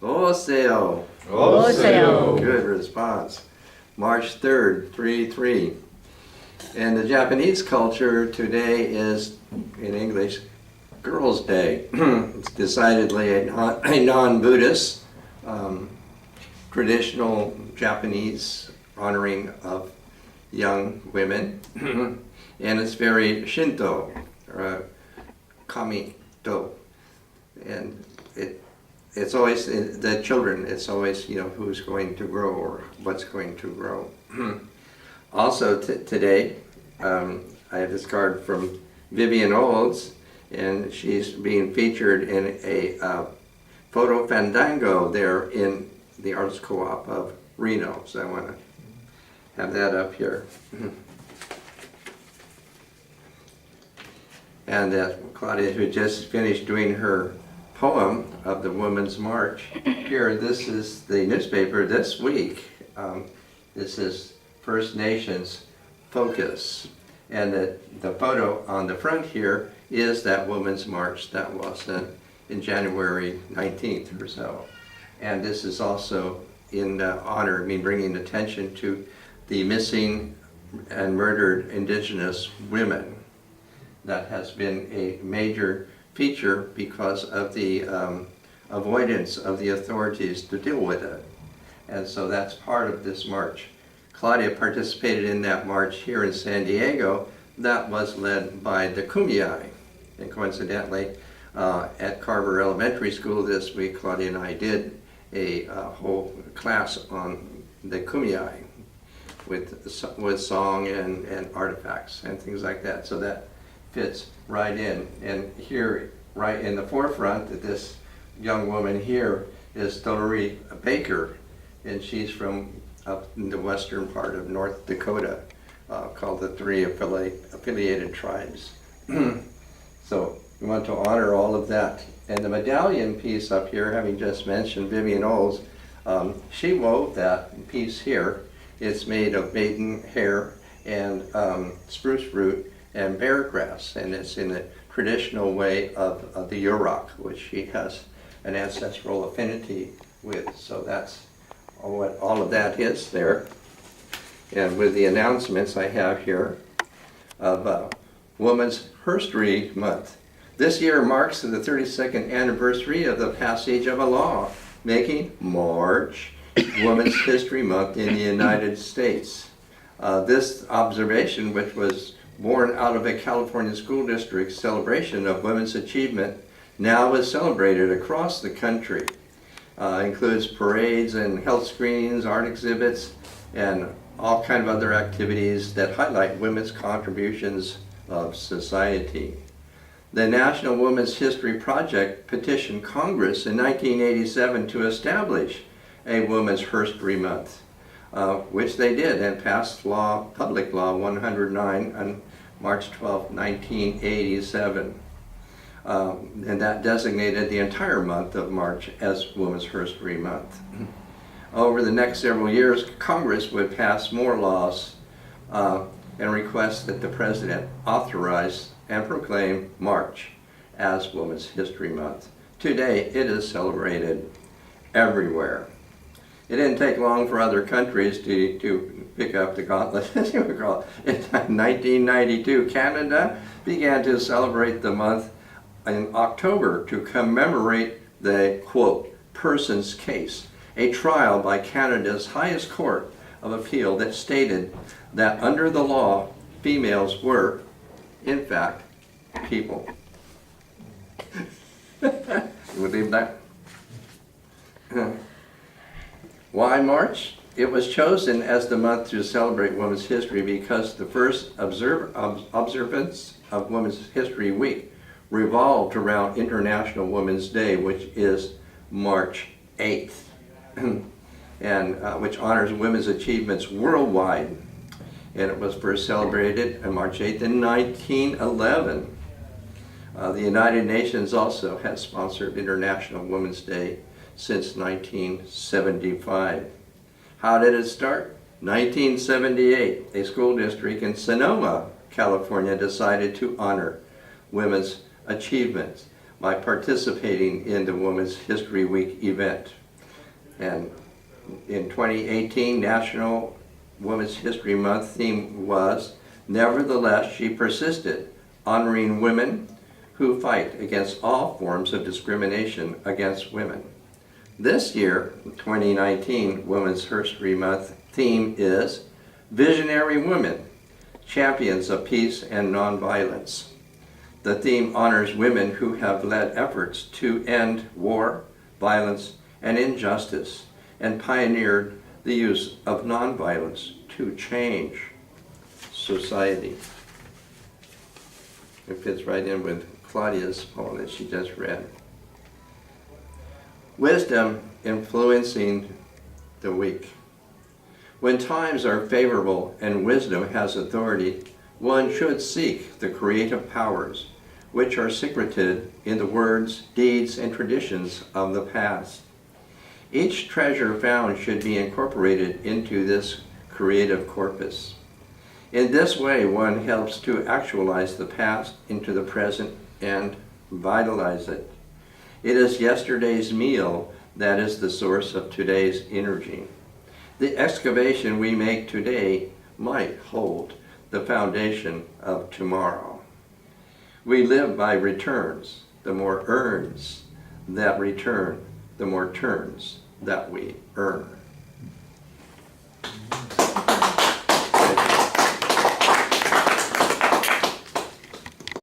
Oseo. Oseo. Good response. March 3rd, 3-3. And the Japanese culture today is, in English, Girls' Day. It's decidedly a non-Buddhist, traditional Japanese honoring of young women. And it's very Shinto, Kami-to. And it's always the children, it's always, who's going to grow or what's going to grow. Also today, I have this card from Vivian Olds, and she's being featured in a photo fandango there in the Arts Co-op of Reno. So I want to have that up here. And Claudia, who just finished doing her poem of the Women's March. Here, this is the newspaper this week. This is First Nations Focus. And the photo on the front here is that Women's March that was in January 19th or so. And this is also in honor, bringing attention to the missing and murdered Indigenous women. That has been a major feature because of the avoidance of the authorities to deal with it. And so that's part of this march. Claudia participated in that march here in San Diego. That was led by the Kumeyaay. And coincidentally, at Carver Elementary School this week, Claudia and I did a whole class on the Kumeyaay with song and artifacts and things like that. So that fits right in. And here, right in the forefront, this young woman here is Doree Baker, and she's from up in the western part of North Dakota, called the Three Affiliated Tribes. So we want to honor all of that. And the medallion piece up here, having just mentioned Vivian Olds, she wove that piece here. It's made of maiden hair and spruce root and bear grass, and it's in the traditional way of the Yurok, which she has an ancestral affinity with. So that's what all of that is there. And with the announcements I have here of Women's History Month. This year marks the 32nd anniversary of the passage of a law making March Women's History Month in the United States. This observation, which was born out of a California school district celebration of women's achievement, now is celebrated across the country. Includes parades and health screenings, art exhibits, and all kinds of other activities that highlight women's contributions of society. The National Women's History Project petitioned Congress in 1987 to establish a Women's History Month, which they did, and passed Public Law 109 on March 12, 1987. And that designated the entire month of March as Women's History Month. Over the next several years, Congress would pass more laws and request that the President authorize and proclaim March as Women's History Month. Today, it is celebrated everywhere. It didn't take long for other countries to pick up the gauntlet, as you would call it. In 1992, Canada began to celebrate the month in October to commemorate the, quote, person's case, a trial by Canada's highest court of appeal that stated that under the law, females were, in fact, people. You would leave that? Why March? It was chosen as the month to celebrate Women's History because the first observance of Women's History Week revolved around International Women's Day, which is March 8th, and which honors women's achievements worldwide. And it was first celebrated on March 8th in 1911. The United Nations also has sponsored International Women's Day since 1975. How did it start? 1978, a school district in Sonoma, California decided to honor women's achievements by participating in the Women's History Week event. And in 2018, National Women's History Month theme was, "Nevertheless, she persisted, honoring women who fight against all forms of discrimination against women." This year, 2019, Women's History Month theme is "Visionary Women, Champions of Peace and Nonviolence." The theme honors women who have led efforts to end war, violence, and injustice, and pioneered the use of nonviolence to change society. It fits right in with Claudia's poem that she just read. Wisdom influencing the weak. When times are favorable and wisdom has authority, one should seek the creative powers which are secreted in the words, deeds, and traditions of the past. Each treasure found should be incorporated into this creative corpus. In this way, one helps to actualize the past into the present and vitalize it. It is yesterday's meal that is the source of today's energy. The excavation we make today might hold the foundation of tomorrow. We live by returns. The more earns that return, the more turns that we earn.